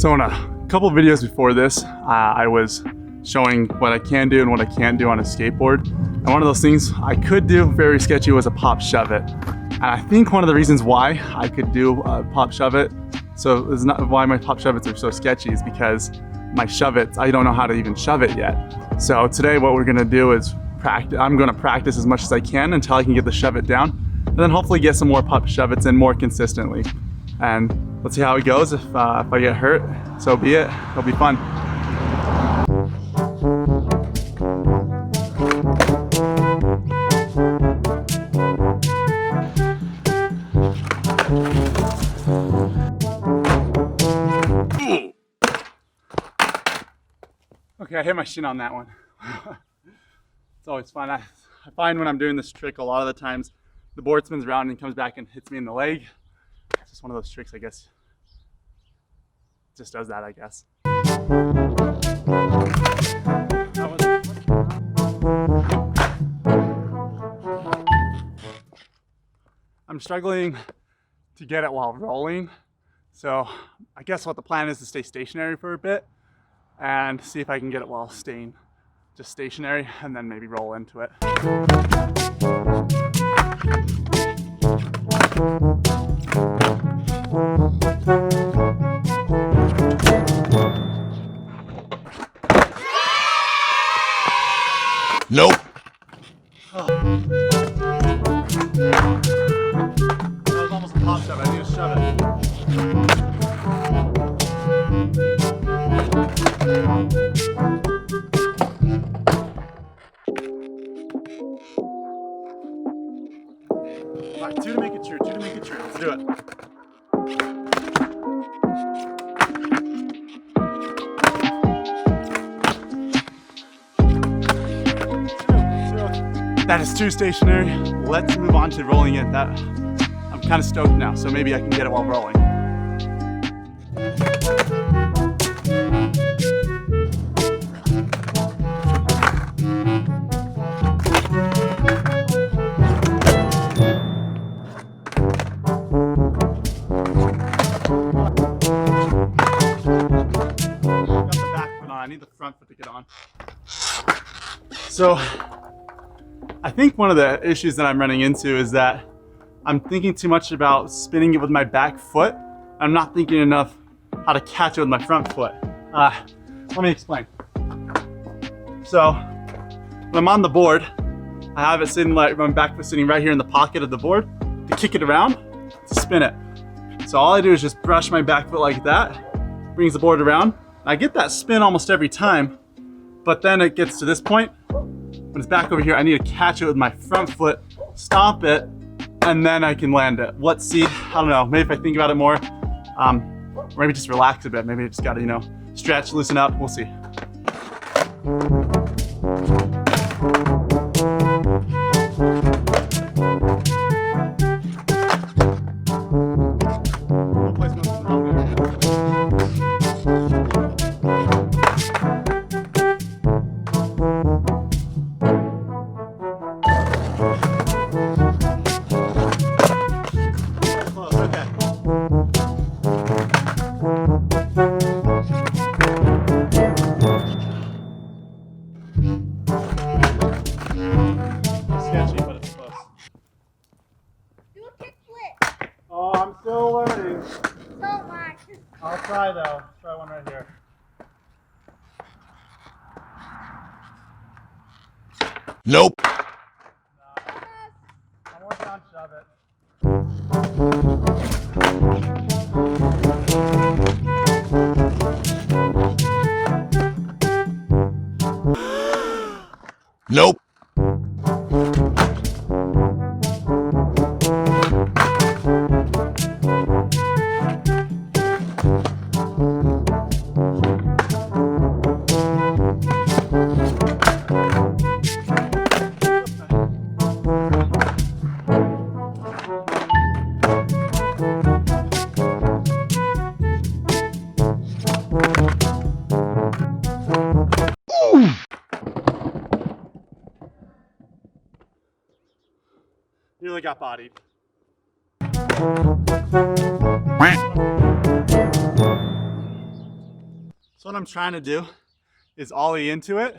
So in a couple of videos before this, I was showing what I can do and what I can't do on a skateboard. And one of those things I could do, very sketchy, was a PopShuvit. And I think one of the reasons why I could do a PopShuvit, so it's not why my PopShuvits are so sketchy, is because my Shuvits, I don't know how to even shove it yet. So today what we're gonna do is practice. I'm gonna practice as much as I can until I can get the Shuvit down, and then hopefully get some more PopShuvits in more consistently. And let's see how it goes. If I get hurt, so be it. It'll be fun. Okay, I hit my shin on that one. It's always fun. I find when I'm doing this trick, a lot of the times the board spins around and comes back and hits me in the leg. It's just one of those tricks, I guess. It just does that, I guess. I'm struggling to get it while rolling. So I guess what the plan is to stay stationary for a bit and see if I can get it while staying just stationary, and then maybe roll into it. Nope. Oh. That was almost a pop shove. I need to shove it. All right, two to make it true. Two to make it true. Let's do it. That is too stationary. Let's move on to rolling it. I'm kind of stoked now, so maybe I can get it while rolling. Got the back foot on. I need the front foot to get on. So I think one of the issues that I'm running into is that I'm thinking too much about spinning it with my back foot. I'm not thinking enough how to catch it with my front foot. Let me explain. So when I'm on the board, I have it sitting like my back foot sitting right here in the pocket of the board to kick it around, to spin it. So all I do is just brush my back foot like that, brings the board around. I get that spin almost every time, but then it gets to this point. When it's back over here, I need to catch it with my front foot, stomp it, and then I can land it. Let's see, I don't know, maybe if I think about it more, maybe just relax a bit. Maybe I just gotta, stretch, loosen up, we'll see. Oh, I'm still learning. So much. I'll try though. Try one right here. Nope. No. One more down, shove it. Nope. Nearly got bodied. So what I'm trying to do is ollie into it.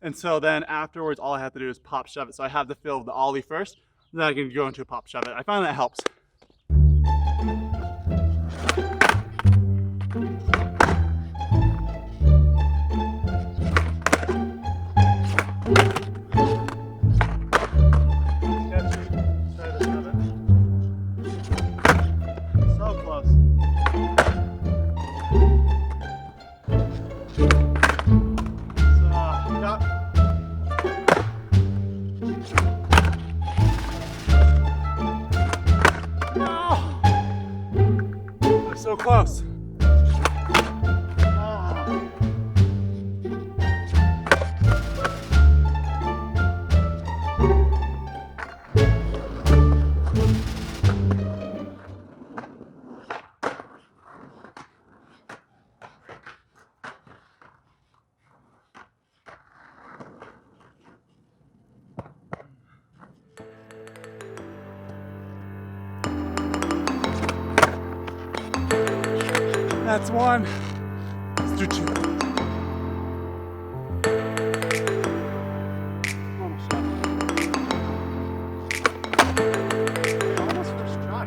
And so then afterwards, all I have to do is pop shove it. So I have the feel of the ollie first, and then I can go into a pop shove it. I find that helps. So close. So close. That's one. Let's do two. Almost done. Almost first try.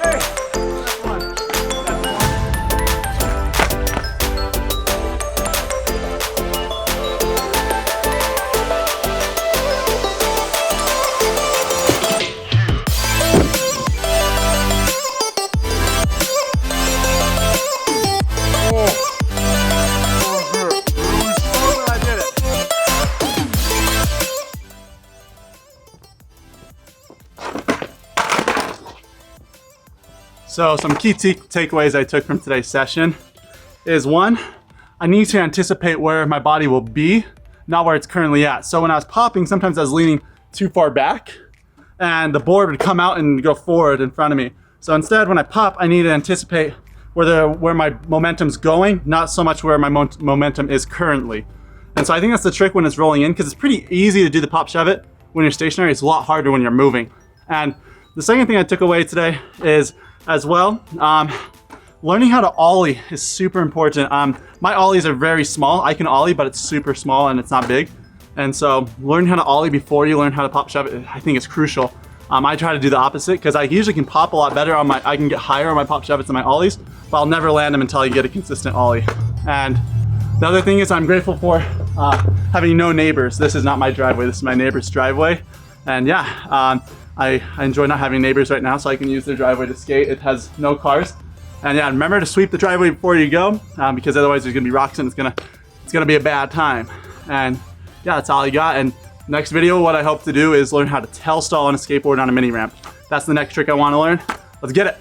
Hey, that's one. That's one. So some key takeaways I took from today's session is one, I need to anticipate where my body will be, not where it's currently at. So when I was popping, sometimes I was leaning too far back and the board would come out and go forward in front of me. So instead, when I pop, I need to anticipate where my momentum's going, not so much where my momentum is currently. And so I think that's the trick when it's rolling in, because it's pretty easy to do the pop shove it when you're stationary. It's a lot harder when you're moving. And the second thing I took away today is, as well, learning how to ollie is super important. My ollies are very small. I can ollie, but it's super small and it's not big. And so learning how to ollie before you learn how to pop shove it, I think is crucial. I try to do the opposite because I usually can pop a lot better on I can get higher on my pop shove it than my ollies, but I'll never land them until I get a consistent ollie. And the other thing is I'm grateful for having no neighbors. This is not my driveway, this is my neighbor's driveway. And yeah, I enjoy not having neighbors right now, so I can use their driveway to skate. It has no cars. And yeah, remember to sweep the driveway before you go, because otherwise there's gonna be rocks and it's gonna be a bad time. And yeah, that's all I got. And next video, what I hope to do is learn how to tail stall on a skateboard on a mini ramp. That's the next trick I wanna learn. Let's get it.